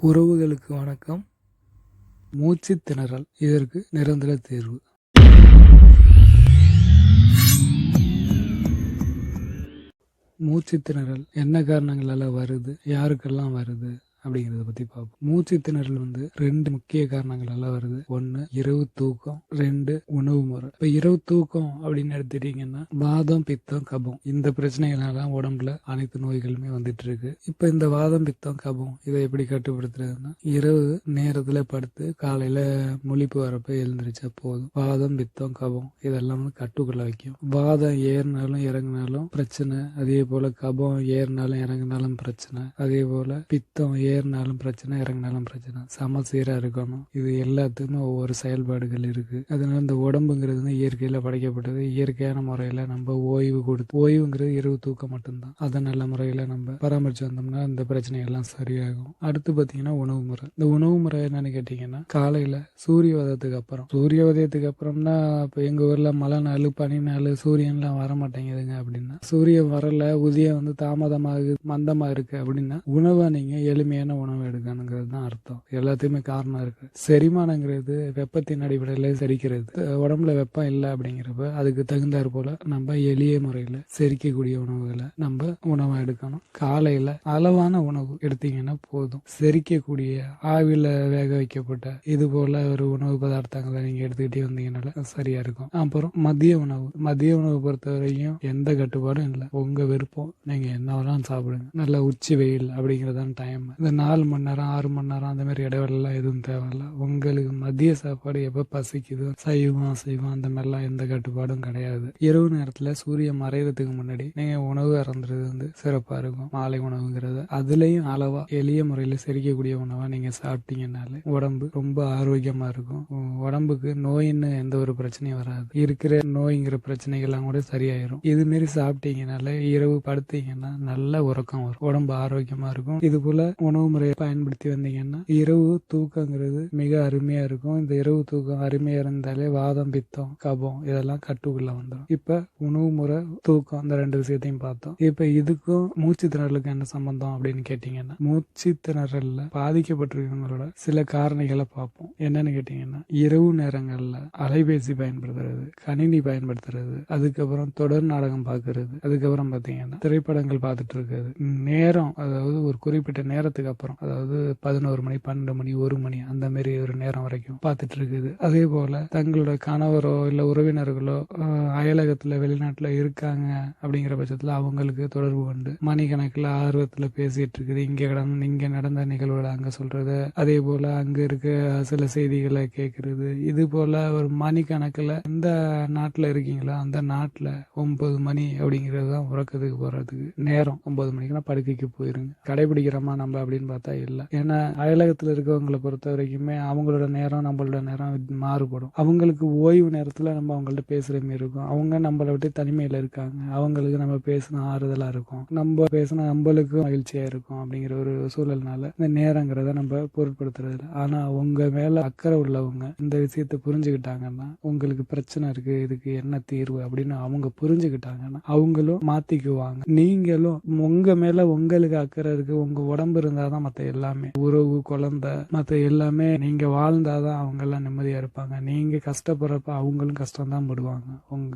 உறவுகளுக்கு வணக்கம். மூச்சு திணறல் இதற்கு நிரந்தர தீர்வு. மூச்சு திணறல் என்ன காரணங்களால வருது, யாருக்கெல்லாம் வருது அப்படிங்கிறத பத்தி பார்ப்போம். மூச்சு திணறல் ரெண்டு முக்கிய காரணங்களால வருது. ஒன்று இரவு தூக்கம், ரெண்டு உணவு முறை. இப்ப இரவு தூக்கம் அப்படின்னு எடுத்துட்டீங்கன்னா வாதம், பித்தம், கபம் இந்த பிரச்சனைகளால உடம்புல அனைத்து நோய்களுமே வந்துட்டு இருக்கு. இப்ப இந்த வாதம், பித்தம், கபம் இதை எப்படி கட்டுப்படுத்துறதுன்னா, இரவு நேரத்துல படுத்து காலையில முழிப்பு வரப்ப எழுந்திரிச்சா போதும். வாதம், பித்தம், கபம் இதெல்லாம் கட்டுக்குள்ள வைக்கும். வாதம் ஏறினாலும் இறங்கினாலும் பிரச்சனை, அதே போல கபம் ஏறினாலும் இறங்கினாலும் பிரச்சனை, அதே போல பித்தம் ஏறினாலும் பிரச்சனை இறங்கினாலும் பிரச்சனை. சமசீரா இருக்கணும். இது எல்லாத்துக்குமே ஒவ்வொரு செயல்பாடுகள் இருக்கு. அதனால இந்த உடம்புங்கிறது இயற்கையில படைக்கப்பட்டது. இயற்கையான முறையில நம்ம ஓய்வு கொடுத்து, ஓய்வுங்கிறது இரவு தூக்கம் மட்டும்தான். அதை நல்ல முறையில நம்ம பராமரிச்சு வந்தோம்னா இந்த பிரச்சனை எல்லாம் சரியாகும். அடுத்து பாத்தீங்கன்னா உணவு முறை. இந்த உணவு முறை என்னன்னு கேட்டீங்கன்னா, காலையில சூரிய உதயத்துக்கு அப்புறம், சூரிய உதயத்துக்கு அப்புறம்னா இப்ப எங்க ஊர்ல மழை நாள், பனி நாள், சூரியன்லாம் வர மாட்டேங்குதுங்க அப்படின்னா, சூரியன் வரல, உதயம் தாமதமாக மந்தமா இருக்கு அப்படின்னா உணவை நீங்க எளிமையான உணவு எடுக்கணுங்கிறது தான் அர்த்தம். எல்லாத்தையுமே காரணம் இருக்கு. செரிமானங்கிறது வெப்பத்தின் அடிப்படையில செரிக்கிறது. உடம்புல வெப்பம் இல்லை அப்படிங்கிறப்ப அதுக்கு தகுந்தாற் போல நம்ம எளிய முறையில செரிக்கக்கூடிய உணவுகளை நம்ம உணவா எடுக்கணும். காலையில அளவான உணவு எடுத்தீங்கன்னா போதும். செரிக்கக்கூடிய ஆவில வேக வைக்கப்பட்ட இது போல ஒரு உணவு பதார்த்தங்களை நீங்க எடுத்துக்கிட்டே வந்தீங்கன்னால சரியா இருக்கும். அப்புறம் மதிய உணவு. மதிய உணவு பொறுத்த வரைக்கும் எந்த கட்டுப்பாடும் இல்லை. உங்க விருப்பம், நீங்க என்ன வேணாலும் சாப்பிடுங்க. நல்ல உச்சி வெயில் அப்படிங்கறதான் டைம். இந்த 4 மணி நேரம் 6 மணி நேரம் அந்த மாதிரி இடைவெளிலாம் எதுவும் தேவையில்லை. உங்களுக்கு மதிய சாப்பாடு எப்ப பசிக்குதோ, சைவம் அசைவம் அந்த மாதிரிலாம் எந்த கட்டுப்பாடும் கிடையாது. இரவு நேரத்துல சூரியன் மறைறதுக்கு முன்னாடி நீங்க உணவு அறந்துறது சிறப்பா இருக்கும். மாலை உணவுங்கிறது அதுலயும் அளவா எளிய முறையில செரிக்கக்கூடிய உணவா நீங்க சாப்பிட்டீங்கன்னாலே உடம்பு ரொம்ப ஆரோக்கியமா இருக்கும். உடம்புக்கு நோயின்னு எந்த ஒரு பிரச்சனையும் வராது. இருக்கிற நோய்ங்கிற பிரச்சனைகள்லாம் கூட சரியாயிரும். இது மாரி சாப்பிட்டீங்கனால இரவு படுத்தீங்கன்னா நல்ல உறக்கம் வரும். உடம்பு ஆரோக்கியமா இருக்கும். இது போல உணவு முறையை பயன்படுத்தி வந்தீங்கன்னா இரவு தூக்கங்கிறது மிக அருமையா இருக்கும். இந்த இரவு தூக்கம் அருமையா இருந்தாலே வாதம், பித்தம், கபம் இதெல்லாம் கட்டுக்குள்ள வந்துடும். இப்ப உணவு முறை, தூக்கம் இந்த ரெண்டு விஷயத்தையும் பார்த்தோம். இப்ப இதுக்கும் மூச்சு திணறலுக்கு என்ன சம்பந்தம் அப்படின்னு கேட்டீங்கன்னா, மூச்சு திணறல்ல பாதிக்கப்பட்டிருக்கவங்களோட சில காரணிகளை பார்ப்போம். என்னன்னு கேட்டீங்கன்னா, இரவு நேரங்கள்ல அலைபேசி பயன்படுத்துறது, கணினி பயன்படுத்துறது, அதுக்கப்புறம் தொடர் நாடகம் பார்க்கறது, அதுக்கப்புறம் பாத்தீங்கன்னா திரைப்படங்கள் பார்த்துட்டு இருக்கிறது, நேரம் அதாவது ஒரு குறிப்பிட்ட நேரத்துக்கு அப்புறம், அதாவது 11 மணி 12 மணி 1 மணி அந்த மாதிரி ஒரு நேரம் வரைக்கும் பார்த்துட்டு இருக்குது. அதே போல தங்களோட கணவரோ இல்ல உறவினர்களோ அயலகத்துல வெளிநாட்டுல இருக்காங்க அப்படிங்கிற பட்சத்துல அவங்களுக்கு தொடர்பு கொண்டு மணிக்கணக்கில் ஆர்வத்துல பேசிட்டு இருக்குது. இங்க நடந்த நிகழ்வுகளை அங்க சொல்றது, அதே போல அங்க இருக்க சில செய்திகளை கேட்கறது. இது போல ஒரு மணிக்கணக்கில் எந்த நாட்டுல இருக்கீங்களோ அந்த நாட்டுல 9 மணி அப்படிங்கிறது தான் உறக்கத்துக்கு போறதுக்கு நேரம். 9 மணிக்குனா படுக்கைக்கு போயிருங்க. கடைபிடிக்கிறோமா நம்ம அப்படின்னு பார்த்தா இல்லை. ஏன்னா அயலகத்துல இருக்கவங்களை பொறுத்த வரைக்குமே அவங்களோட நேரம் நம்மளோட நேரம் மாறுபடும். அவங்களுக்கு ஓய்வு நேரத்துல நம்ம அவங்கள்ட்ட பேசுற மாதிரி இருக்கும். அவங்க நம்மளை விட்டு தனிமையில இருக்காங்க. அவங்களுக்கு நம்ம பேசினா ஆறுதலா இருக்கும், நம்ம பேசினா நம்மளுக்கும் மகிழ்ச்சியா இருக்கும். அப்படிங்கிற ஒரு சூழல்னால இந்த நேரங்கிறத நம்ம பொருட்படுத்துறது இல்லை. ஆனா உங்க மேல அக்கறை உள்ளவங்க இந்த விஷயத்த புரிஞ்சுக்கிட்டாங்கன்னா, உங்களுக்கு பிரச்சனை இருக்கு, இதுக்கு என்ன தீர்வு அப்படின்னு அவங்க புரிஞ்சுக்கிட்டாங்கன்னா அவங்களும் மாத்திக்குவாங்க. நீங்களும் உங்க மேல உங்களுக்கு அக்கறை இருக்கு, உங்க உடம்பு இருந்தாதான் மத்த எல்லாமே, உறவு, குழந்தை, மத்த எல்லாமே நீங்க வாழ்ந்தாதான் அவங்க எல்லாம் நிம்மதியா இருப்பாங்க. நீங்க கஷ்டப்படுறப்ப அவங்களும் கஷ்டம் தான் படுவாங்க.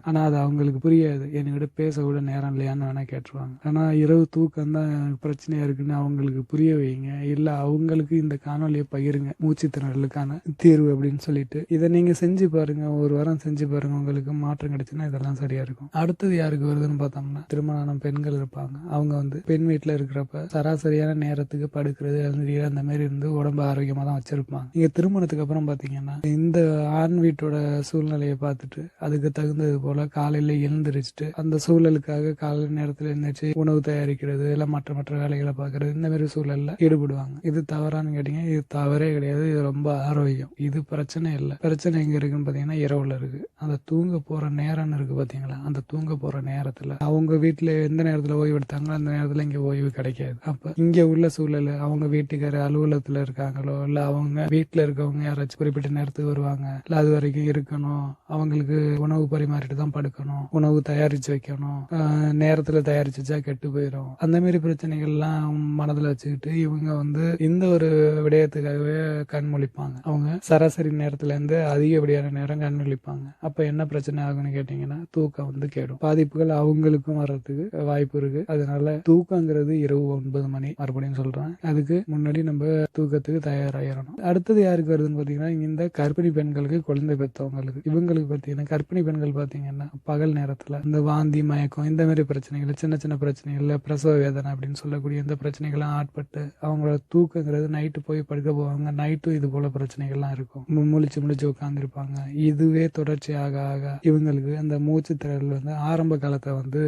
ஆனா அது அவங்களுக்கு புரியாது. என்கிட்ட பேச கூட நேரம் இல்லையான்னு வேணா கேட்டுருவாங்க. ஆனா இரவு தூக்கம் தான் பிரச்சனையா இருக்குன்னு அவங்களுக்கு புரிய வைங்க. இல்ல அவங்களுக்கு இந்த காணொலியை பகிருங்க, மூச்சு திணறலுக்கான தீர்வு அப்படின்னு சொல்லிட்டு. இதை நீங்க செஞ்சு பாருங்க, ஒரு வாரம் செஞ்சு பாருங்க, உங்களுக்கு மாற்றம் கிடைச்சுன்னா இதெல்லாம் சரியா இருக்கும். அடுத்தது யாருக்கு வருதுன்னு பார்த்தோம்னா, திருமணம் பெண்கள் இருப்பாங்க. அவங்க பெண் வீட்டுல இருக்கிறப்ப சராசரியான நேரத்துக்கு படுக்கிறது, எழுந்திரிக்கிறது அந்த மாதிரி இருந்து உடம்பு ஆரோக்கியமா தான் வச்சிருப்பாங்க. நீங்க திருமணத்துக்கு அப்புறம் பாத்தீங்கன்னா இந்த ஆண் வீட்டோட சூழ்நிலையை பார்த்துட்டு அதுக்கு தகுந்தது போல காலையில எழுந்திரிச்சிட்டு அந்த சூழலுக்காக காலை நேரத்துல எழுந்திரிச்சு உணவு தயாரிக்கிறது, இல்ல மற்ற வேலைகளை பார்க்கறது, இந்த மாதிரி சூழல்ல ஈடுபடுவாங்க. இது தவறான்னு கேட்டீங்க, இது தவறே கிடையாது. இது ரொம்ப ஆரோக்கியம். இது பிரச்சனை இல்லை. பிரச்சனை எங்க இருக்குன்னு பாத்தீங்கன்னா இரவுல இருக்கு. அந்த தூங்க போற நேரம்னு இருக்கு பாத்தீங்களா, அந்த தூங்க போற நேரத்துல அவங்க வீட்டுல எந்த நேரத்துல ஓய்வு எடுத்தாங்களோ அந்த நேரத்துல இங்க ஓய்வு கிடைக்காது. அப்ப இங்க உள்ள சூழல் பெண்கள் அவங்க வீட்டுக்கார அலுவலகத்துல இருக்காங்களோ இல்ல அவங்க வீட்டுல இருக்கவங்க யாராச்சும் குறிப்பிட்ட நேரத்துக்கு வருவாங்க, இல்ல அது வரைக்கும் இருக்கணும், அவங்களுக்கு உணவு பரிமாறிட்டு தான் படுக்கணும், உணவு தயாரிச்சு வைக்கணும், நேரத்துல தயாரிச்சு வச்சா கெட்டு போயிடும், அந்த மாதிரி பிரச்சனைகள் எல்லாம் மனதுல வச்சுக்கிட்டு இவங்க வந்து இந்த ஒரு விடயத்துக்காகவே கண் முழிப்பாங்க. அவங்க சராசரி நேரத்துல இருந்து அதிகப்படியான நேரம் கண் முழிப்பாங்க. அப்ப என்ன பிரச்சனை ஆகும்னு கேட்டீங்கன்னா தூக்கம் வந்து கேடும். பாதிப்புகள் அவங்களுக்கும் வர்றதுக்கு வாய்ப்பு இருக்கு. அதனால தூக்கங்கிறது இரவு 9 மணி, மறுபடியும் சொல்றேன், அதுக்கு முன்னாடி நம்ம தூக்கத்துக்கு தயாராகிடணும். அடுத்தது யாருக்கு வருதுன்னு பாத்தீங்கன்னா இந்த கர்ப்பிணி பெண்களுக்கு, குழந்தை பெற்றவங்களுக்கு. இவங்களுக்கு பாத்தீங்கன்னா கர்ப்பிணி பெண்கள் பாத்தீங்கன்னா பகல் நேரத்துல இந்த வாந்தி மயக்கம் இந்த மாதிரி பிரச்சனைகள், சின்ன சின்ன பிரச்சனைகள்ல பிரசவ வேதனை அப்படின்னு சொல்லக்கூடிய இந்த பிரச்சனைகள்லாம் ஆட்பட்டு அவங்களோட தூக்கங்கிறது நைட்டு போய் படுக்க போவாங்க. நைட்டும் இது போல பிரச்சனைகள்லாம் இருக்கும். முழிச்சு முழிச்சு உட்காந்துருப்பாங்க. இதுவே தொடர்ச்சி ஆக ஆக இவங்களுக்கு அந்த மூச்சு திணறல் வந்து ஆரம்ப காலத்தை வந்து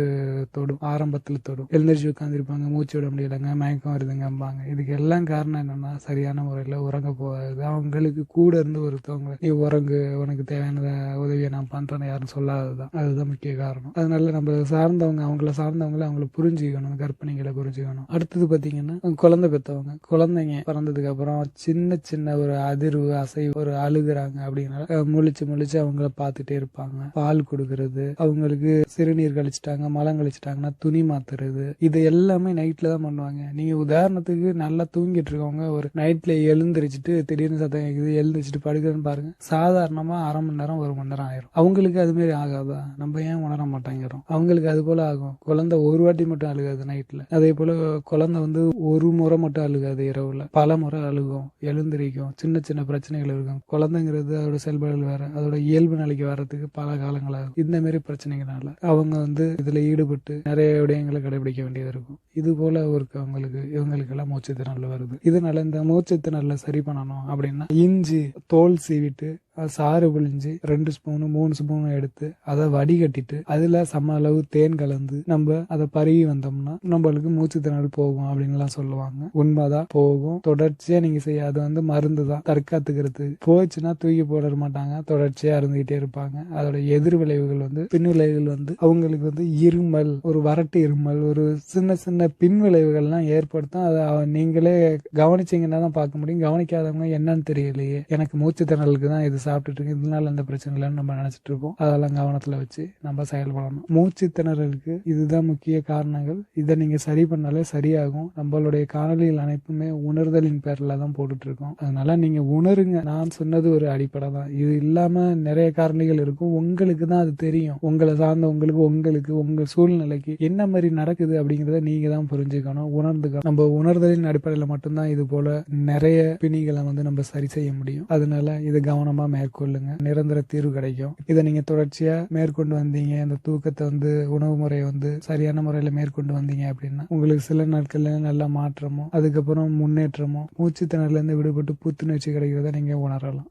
தொடும், ஆரம்பத்துல தொடும். எழுந்திரிச்சு உட்காந்துருப்பாங்க, மூச்சு விட முடியலங்க, மயக்கம் வருதுங்கம்பாங்க. இதுக்கு எல்லாம் காரணம் என்னன்னா சரியான முறையில உறங்க போகாது. அவங்களுக்கு கூட இருந்து ஒருத்தவங்க நீ உறங்கு, உனக்கு தேவையான உதவியை நான் பண்றேன்னு யாரும் சொல்லாததுதான். அதுதான் முக்கிய காரணம். அதனால நம்ம சார்ந்தவங்க, அவங்கள சார்ந்தவங்களை அவங்கள புரிஞ்சுக்கணும், கர்ப்பிணிகளை புரிஞ்சுக்கணும். அடுத்தது பாத்தீங்கன்னா குழந்தை பெற்றவங்க. குழந்தைங்க பிறந்ததுக்கு அப்புறம் சின்ன சின்ன ஒரு அதிர்வு அசைவு ஒரு அழுகுறாங்க அப்படின்னா முழிச்சு முழிச்சு அவங்கள பார்த்துட்டே இருப்பாங்க. பால் கொடுக்கறது, அவங்களுக்கு சிறுநீர் கழிச்சிட்டாங்க மலம் கழிச்சிட்டாங்கன்னா துணி மாத்துறது, இது எல்லாமே நைட்ல தான் பண்ணுவாங்க. நீங்க உதாரணத்துக்கு நல்லா தூங்கிட்டு இருக்கவங்க ஒரு நைட்ல எழுந்திரிச்சிட்டு திடீர்னு சத்தம் கேக்குது எழுந்திரிச்சிட்டு படுக்கிறேன்னு பாருங்க, சாதாரணமா அரை மணி நேரம் 1 மணி நேரம் ஆயிரும். அவங்களுக்கு அது மாதிரி ஆகாதா? நம்ம ஏன் உணர மாட்டேங்கிறோம்? அவங்களுக்கு அது போல ஆகும். குழந்தை ஒரு வாட்டி மட்டும் அழுகாது நைட்ல. அதே போல குழந்தை வந்து ஒரு முறை மட்டும் அழுகாது, இரவுல பல முறை அழுகும், எழுந்திரிக்கும், சின்ன சின்ன பிரச்சனைகள் இருக்கும். குழந்தைங்கிறது அதோட செயல்பாடுகள் வேற, அதோட இயல்பு நிலைக்கு வர்றதுக்கு பல காலங்களாகும். இந்த மாதிரி பிரச்சனைகளால அவங்க வந்து இதுல ஈடுபட்டு நிறைய விடயங்களை கடைபிடிக்க வேண்டியது இருக்கும். இது போல இருக்கவங்களுக்கு இவங்களுக்கு எல்லாம் மூச்சு திணறல் வருது. இதனால இந்த மூச்சு திணறலை சரி பண்ணணும் அப்படின்னா இஞ்சி தோல் சீவிட்டு சாறு புழிஞ்சு 2 ஸ்பூனு 3 ஸ்பூன் எடுத்து அதை வடிகட்டிட்டு அதுல சம அளவு தேன் கலந்து நம்ம அதை பருகி வந்தோம்னா நம்மளுக்கு மூச்சு திணறல் போகும் அப்படின்லாம் சொல்லுவாங்க. உண்மைதான், போகும். தொடர்ச்சியா நீங்க செய்ய, அது வந்து மருந்து தான் தற்காத்துக்கிறது. போச்சுன்னா தூக்கி போட மாட்டாங்க, தொடர்ச்சியா இருந்துகிட்டே இருப்பாங்க. அதோட எதிர் விளைவுகள் வந்து பின் விளைவுகள் வந்து அவங்களுக்கு வந்து இருமல், ஒரு வறட்டு இருமல், ஒரு சின்ன சின்ன பின் விளைவுகள்லாம் ஏற்படுத்தும். அதை நீங்களே கவனிச்சீங்கன்னா தான் பார்க்க முடியும். கவனிக்காதவங்க என்னன்னு தெரியலையே, எனக்கு மூச்சு திணறலுக்கு தான் இது சாப்பிட்டுட்டு இருக்கு, இதனால அந்த பிரச்சனை இல்லைன்னு நம்ம நினைச்சிட்டு இருப்போம். அதெல்லாம் கவனத்துல வச்சு நம்ம செயல்படணும். மூச்சு திணறலுக்கு இதுதான் முக்கிய காரணங்கள். இதை நீங்க சரி பண்ணாலே சரியாகும். நம்மளுடைய காணொலிகள் அனைத்துமே உணர்தலின் பேர்ல தான் போட்டுட்டு இருக்கோம். அதனால நீங்க உணருங்க. நான் சொன்னது ஒரு அடிப்படை தான். இது இல்லாம நிறைய காரணிகள் இருக்கும். உங்களுக்கு தான் அது தெரியும். உங்களை சார்ந்த உங்களுக்கு உங்க சூழ்நிலைக்கு என்ன மாதிரி நடக்குது அப்படிங்கறத நீங்க தான் புரிஞ்சுக்கணும், உணர்ந்துக்கணும். நம்ம உணர்தலின் அடிப்படையில மட்டும்தான் இது போல நிறைய பிணிகளை வந்து நம்ம சரி செய்ய முடியும். அதனால இது கவனமா மேற்கொள்ளுங்க, நிரந்தர தீர்வு கிடைக்கும். இதை நீங்க தொடர்ச்சியா மேற்கொண்டு வந்தீங்க, இந்த தூக்கத்தை வந்து உணவு முறையை வந்து சரியான முறையில மேற்கொண்டு வந்தீங்க அப்படின்னா உங்களுக்கு சில நாட்கள்ல நல்ல மாற்றமும் அதுக்கப்புறம் முன்னேற்றமும் மூச்சு திணறல இருந்து விடுபட்டு புத்துணர்ச்சி கிடைக்கிறத நீங்க உணரலாம்.